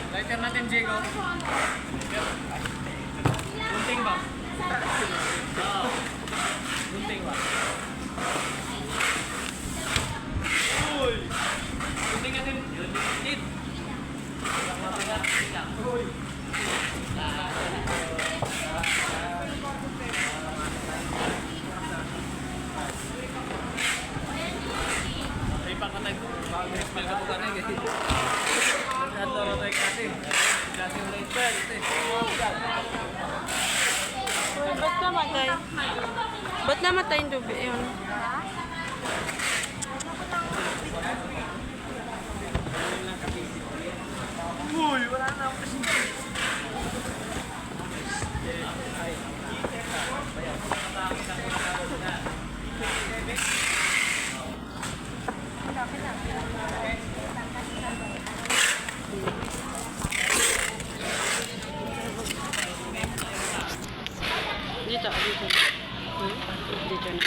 Lighter natin, Diego. Gunting ba? Gunting ba? Uy! Gunting natin. Gunting. Uy! Ay, pakatay ko. Smell ka po ka na eh. Atoro tayo kasi. Kasi ulit pa. Ba't namatay? Ba't namatay yung dubi yun? Uy! Wala na. Dito, dito. Dito na.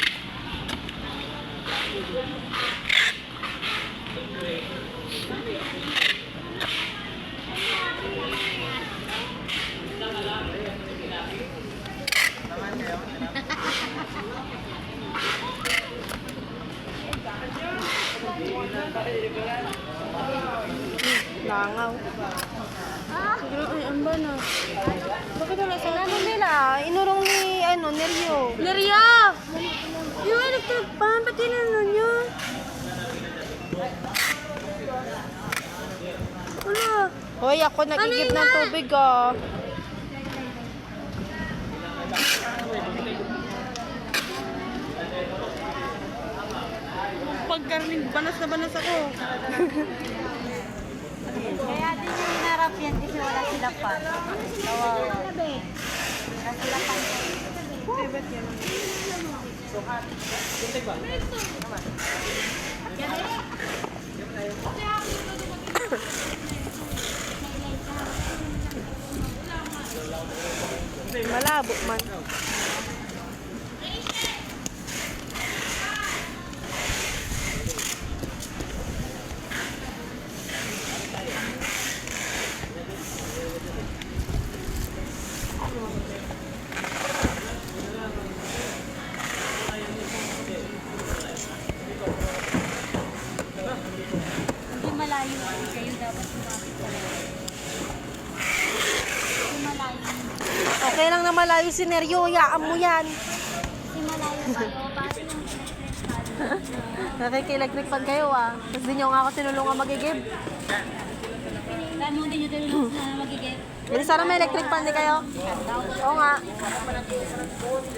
Langaw. Ay, ang ba na? Bakit wala sa ano nila? Inurong ni, Neryo. Neryo! Yung electric pan, ba't tinanong nyo? Wala. Hoy, ako nag-igib ng tubig, ah. Pagkarning, banas na banas ako. Kaya din yung hinarap yan kasi wala sila pa. Kawawa. Wala sila pa. Gunting ba? Malabo man. Hindi malayo. Kayo dapat lumapit pa rin. Hindi malayo. Okay lang na malayo si Neryo, hayaan mo yan. Hindi malayo kayo. Bakit yung Nakiki-electric fan kayo, ah. Tapos di nyo nga ako tinulungan magigib. Dahil mo din yung tinulong na magiging. Hindi sana may electric fan di kayo. Oo nga.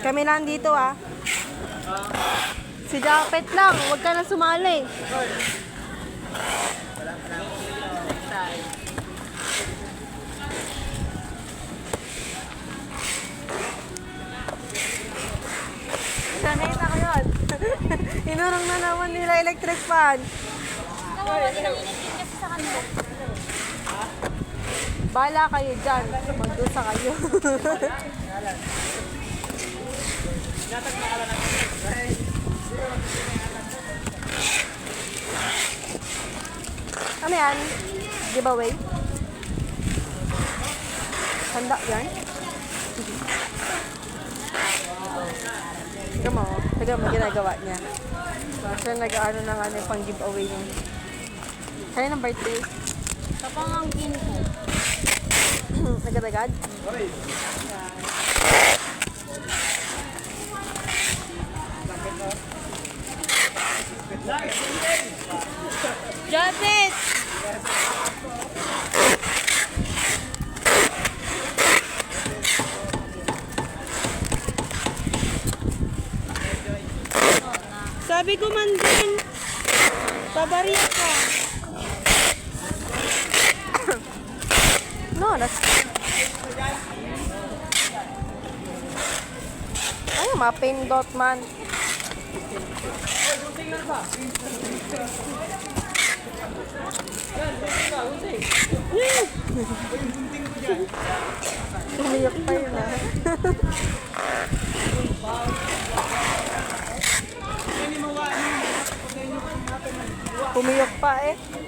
Kami lang dito, ah. Si Japet lang, huwag ka na sumali. Nakita ko yun. Inurong na naman nila electric fan. Kawawa din ang electric kasi sa kanila. Bala kayo dyan. Magdusa kayo. Ano yan? Giveaway? Handa yan? Tignan mo ginagawa niya. Siya nag-ano ng ano pang giveaway niya. Kaya ng birthday? Kapangangkin ko. Agad-agad? Joseph! Sabi ko man din, pabariya ka. No, that's... Ay, mapindot man. Umiyak pa yun ah. Umiyak pa eh.